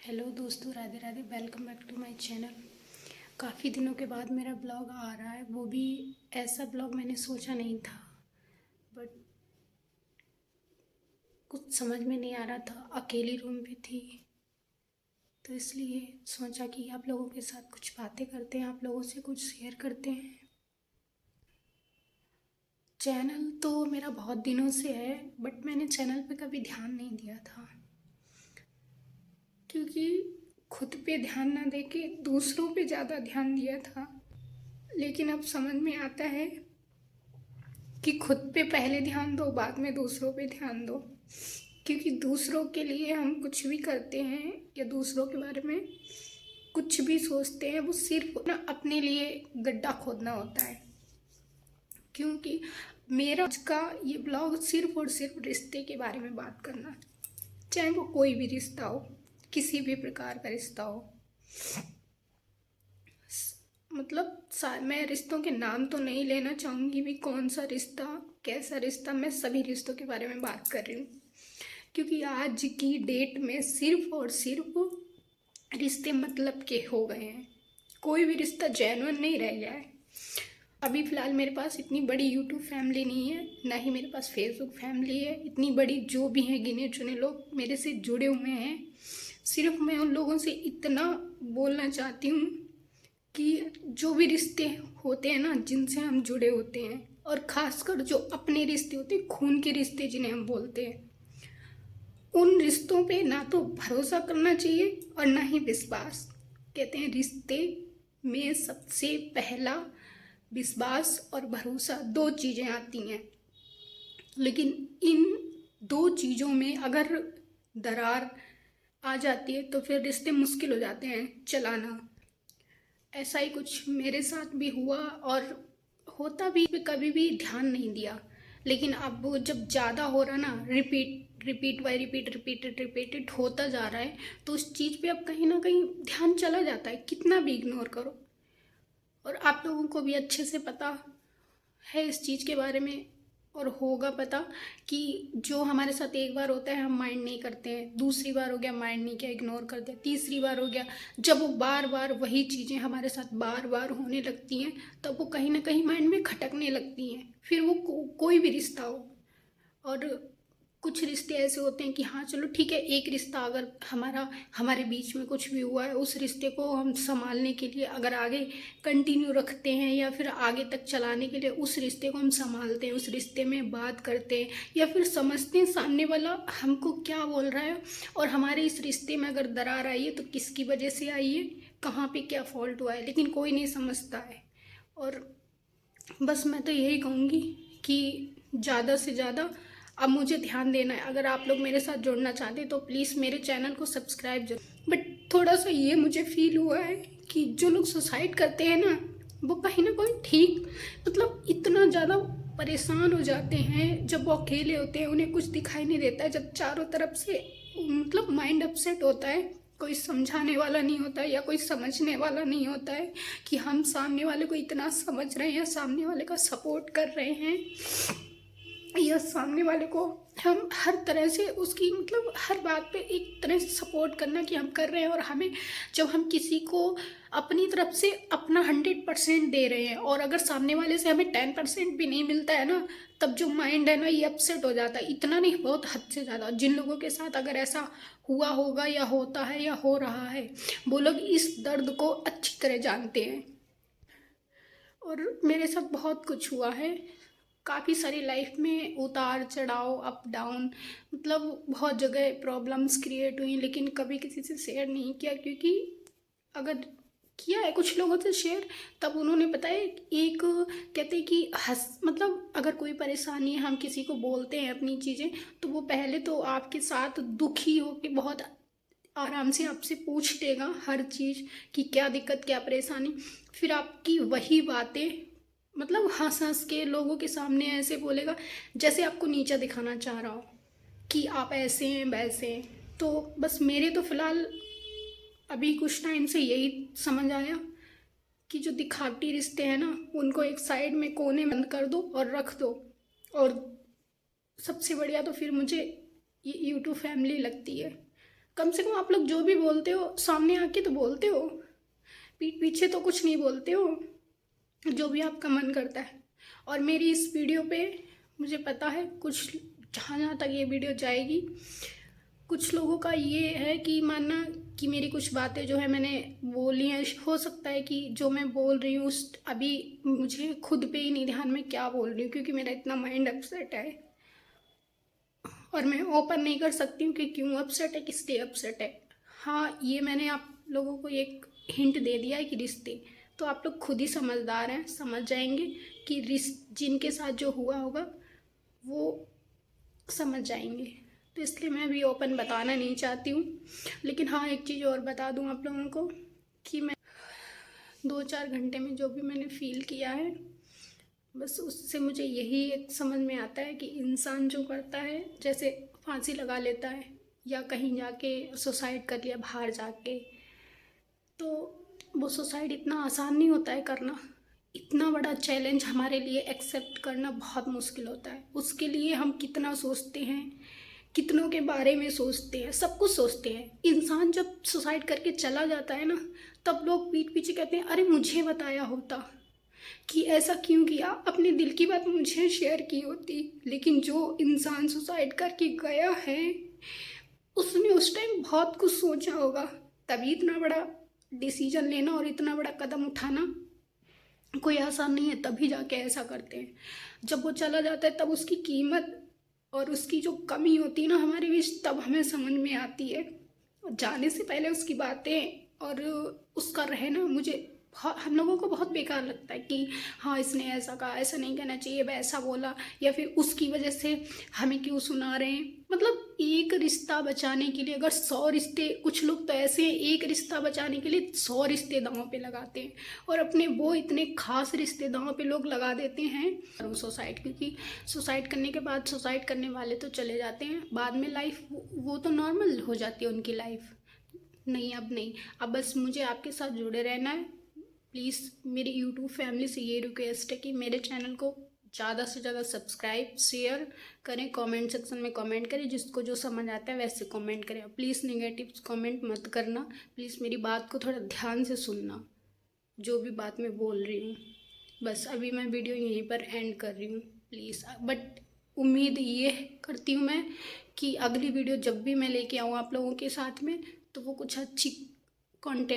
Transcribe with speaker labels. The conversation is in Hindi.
Speaker 1: हेलो दोस्तों, Radhe Radhe. Welcome back to my channel. काफ़ी दिनों के बाद मेरा ब्लॉग आ रहा है, वो भी ऐसा ब्लॉग मैंने सोचा नहीं था। बट कुछ समझ में नहीं आ रहा था, अकेली रूम पे थी तो इसलिए सोचा कि आप लोगों के साथ कुछ बातें करते हैं, आप लोगों से कुछ शेयर करते हैं। चैनल तो मेरा बहुत दिनों से है, बट मैंने चैनल पे कभी ध्यान नहीं दिया था, क्योंकि खुद पे ध्यान ना दे के दूसरों पे ज़्यादा ध्यान दिया था। लेकिन अब समझ में आता है कि खुद पे पहले ध्यान दो, बाद में दूसरों पे ध्यान दो। क्योंकि दूसरों के लिए हम कुछ भी करते हैं या दूसरों के बारे में कुछ भी सोचते हैं, वो सिर्फ ना अपने लिए गड्ढा खोदना होता है। क्योंकि मेरा आज का ये ब्लॉग सिर्फ और सिर्फ रिश्ते के बारे में बात करना, चाहे वो कोई भी रिश्ता हो, किसी भी प्रकार का रिश्ता हो। मतलब मैं रिश्तों के नाम तो नहीं लेना चाहूँगी भी, कौन सा रिश्ता कैसा रिश्ता, मैं सभी रिश्तों के बारे में बात कर रही हूँ। क्योंकि आज की डेट में सिर्फ और सिर्फ रिश्ते मतलब के हो गए हैं, कोई भी रिश्ता जेन्युइन नहीं रह गया है। अभी फ़िलहाल मेरे पास इतनी बड़ी यूट्यूब फैमिली नहीं है, ना ही मेरे पास फेसबुक फैमिली है इतनी बड़ी। जो भी हैं गिने चुने लोग मेरे से जुड़े हुए हैं। सिर्फ मैं उन लोगों से इतना बोलना चाहती हूँ कि जो भी रिश्ते होते हैं ना, जिनसे हम जुड़े होते हैं, और ख़ासकर जो अपने रिश्ते होते हैं, खून के रिश्ते जिन्हें हम बोलते हैं, उन रिश्तों पे ना तो भरोसा करना चाहिए और ना ही विश्वास। कहते हैं रिश्ते में सबसे पहला विश्वास और भरोसा, दो चीज़ें आती हैं। लेकिन इन दो चीज़ों में अगर दरार आ जाती है तो फिर रिश्ते मुश्किल हो जाते हैं चलाना। ऐसा ही कुछ मेरे साथ भी हुआ, और होता भी कभी भी ध्यान नहीं दिया। लेकिन अब वो जब ज़्यादा हो रहा ना, repeat repeat by repeat repeated repeated होता जा रहा है, तो उस चीज़ पे अब कहीं ना कहीं ध्यान चला जाता है, कितना भी इग्नोर करो। और आप लोगों को भी अच्छे से पता है इस चीज़ के बारे में, और होगा पता कि जो हमारे साथ एक बार होता है हम माइंड नहीं करते हैं, दूसरी बार हो गया माइंड नहीं किया, इग्नोर कर दिया, तीसरी बार हो गया, जब वो बार बार वही चीज़ें हमारे साथ बार बार होने लगती हैं, तब वो कहीं ना कहीं माइंड में खटकने लगती हैं। फिर वो कोई भी रिश्ता हो। और कुछ रिश्ते ऐसे होते हैं कि हाँ चलो ठीक है, एक रिश्ता अगर हमारे बीच में कुछ भी हुआ है, उस रिश्ते को हम संभालने के लिए अगर आगे कंटिन्यू रखते हैं या फिर आगे तक चलाने के लिए उस रिश्ते को हम संभालते हैं, उस रिश्ते में बात करते हैं या फिर समझते हैं सामने वाला हमको क्या बोल रहा है, और हमारे इस रिश्ते में अगर दरार आई है तो किसकी वजह से आई है, कहाँ पे क्या फॉल्ट हुआ है, लेकिन कोई नहीं समझता है। और बस मैं तो यही कहूँगी कि ज़्यादा से ज़्यादा अब मुझे ध्यान देना है। अगर आप लोग मेरे साथ जुड़ना चाहते हैं तो प्लीज़ मेरे चैनल को सब्सक्राइब जरूर। बट थोड़ा सा ये मुझे फील हुआ है कि जो लोग सुसाइड करते हैं ना, वो कहीं ना कहीं ठीक, मतलब इतना ज़्यादा परेशान हो जाते हैं जब वो अकेले होते हैं, उन्हें कुछ दिखाई नहीं देता है, जब चारों तरफ से मतलब माइंड अपसेट होता है, कोई समझाने वाला नहीं होता है या कोई समझने वाला नहीं होता है कि हम सामने वाले को इतना समझ रहे हैं या सामने वाले का सपोर्ट कर रहे हैं, या सामने वाले को हम हर तरह से उसकी मतलब हर बात पे एक तरह से सपोर्ट करना कि हम कर रहे हैं। और हमें जब हम किसी को अपनी तरफ से अपना 100% दे रहे हैं और अगर सामने वाले से हमें 10% भी नहीं मिलता है ना, तब जो माइंड है ना ये अपसेट हो जाता है। इतना नहीं, बहुत हद से ज़्यादा। जिन लोगों के साथ अगर ऐसा हुआ होगा या होता है या हो रहा है, वो लोग इस दर्द को अच्छी तरह जानते हैं। और मेरे साथ बहुत कुछ हुआ है, काफ़ी सारी लाइफ में उतार चढ़ाव, अप डाउन, मतलब बहुत जगह प्रॉब्लम्स क्रिएट हुई, लेकिन कभी किसी से शेयर नहीं किया। क्योंकि अगर किया है कुछ लोगों से शेयर, तब उन्होंने बताया एक, कहते हैं कि मतलब अगर कोई परेशानी है, हम किसी को बोलते हैं अपनी चीज़ें, तो वो पहले तो आपके साथ दुखी हो के बहुत आराम से आपसे पूछ लेगा हर चीज़ कि क्या दिक्कत क्या परेशानी। फिर आपकी वही बातें मतलब हंस हंस के लोगों के सामने ऐसे बोलेगा जैसे आपको नीचा दिखाना चाह रहा हो कि आप ऐसे हैं वैसे हैं। तो बस मेरे तो फ़िलहाल अभी कुछ टाइम से यही समझ आया कि जो दिखावटी रिश्ते हैं ना, उनको एक साइड में कोने में बंद कर दो और रख दो। और सबसे बढ़िया तो फिर मुझे ये यूट्यूब फैमिली लगती है। कम से कम आप लोग जो भी बोलते हो सामने आके तो बोलते हो, पीठ पीछे तो कुछ नहीं बोलते हो, जो भी आपका मन करता है। और मेरी इस वीडियो पे मुझे पता है कुछ, जहाँ जहाँ तक ये वीडियो जाएगी, कुछ लोगों का ये है कि मानना कि मेरी कुछ बातें जो है मैंने बोली हैं, हो सकता है कि जो मैं बोल रही हूँ उस अभी मुझे खुद पे ही नहीं ध्यान में क्या बोल रही हूँ, क्योंकि मेरा इतना माइंड अपसेट है और मैं ओपन नहीं कर सकती हूँ कि क्यों अपसेट है, किस लिए अपसेट है। हाँ, ये मैंने आप लोगों को एक हिंट दे दिया है कि रिश्ते, तो आप लोग खुद ही समझदार हैं, समझ जाएंगे कि जिनके साथ जो हुआ होगा वो समझ जाएंगे। तो इसलिए मैं भी ओपन बताना नहीं चाहती हूँ। लेकिन हाँ, एक चीज़ और बता दूँ आप लोगों को कि मैं 2-4 घंटे में जो भी मैंने फ़ील किया है, बस उससे मुझे यही एक समझ में आता है कि इंसान जो करता है, जैसे फांसी लगा लेता है या कहीं जाके सुसाइड कर लिया बाहर जाके, तो वो सुसाइड इतना आसान नहीं होता है करना। इतना बड़ा चैलेंज हमारे लिए एक्सेप्ट करना बहुत मुश्किल होता है। उसके लिए हम कितना सोचते हैं, कितनों के बारे में सोचते हैं, सब कुछ सोचते हैं। इंसान जब सुसाइड करके चला जाता है ना, तब लोग पीठ पीछे कहते हैं अरे मुझे बताया होता कि ऐसा क्यों किया, अपने दिल की बात मुझे शेयर की होती। लेकिन जो इंसान सुसाइड करके गया है, उसने उस टाइम बहुत कुछ सोचा होगा, तभी इतना बड़ा डिसीजन लेना और इतना बड़ा कदम उठाना कोई आसान नहीं है। तभी जाके ऐसा करते हैं। जब वो चला जाता है तब उसकी कीमत और उसकी जो कमी होती है ना हमारे बीच, तब हमें समझ में आती है। और जाने से पहले उसकी बातें और उसका रहना मुझे हम लोगों को बहुत बेकार लगता है कि हाँ इसने ऐसा कहा, ऐसा नहीं कहना चाहिए, वैसा बोला, या फिर उसकी वजह से हमें क्यों सुना रहे हैं। मतलब एक रिश्ता बचाने के लिए अगर 100 रिश्ते, कुछ लोग तो ऐसे हैं एक रिश्ता बचाने के लिए 100 रिश्ते दांव पे लगाते हैं, और अपने वो इतने खास रिश्ते दांव पे लोग लगा देते हैं सुसाइड। क्योंकि सुसाइड करने के बाद सुसाइड करने वाले तो चले जाते हैं, बाद में लाइफ वो तो नॉर्मल हो जाती है उनकी लाइफ। नहीं, अब नहीं, अब बस मुझे आपके साथ जुड़े रहना है। प्लीज़ मेरी यूट्यूब फैमिली से ये रिक्वेस्ट है कि मेरे चैनल को ज़्यादा से ज़्यादा सब्सक्राइब शेयर करें, कमेंट सेक्शन में कमेंट करें, जिसको जो समझ आता है वैसे कमेंट करें। प्लीज़ नेगेटिव कमेंट मत करना, प्लीज़ मेरी बात को थोड़ा ध्यान से सुनना, जो भी बात मैं बोल रही हूँ। बस अभी मैं वीडियो यहीं पर एंड कर रही हूँ प्लीज़। बट उम्मीद ये करती हूँ मैं कि अगली वीडियो जब भी मैं लेके आऊँ आप लोगों के साथ में, तो वो कुछ अच्छी कंटेंट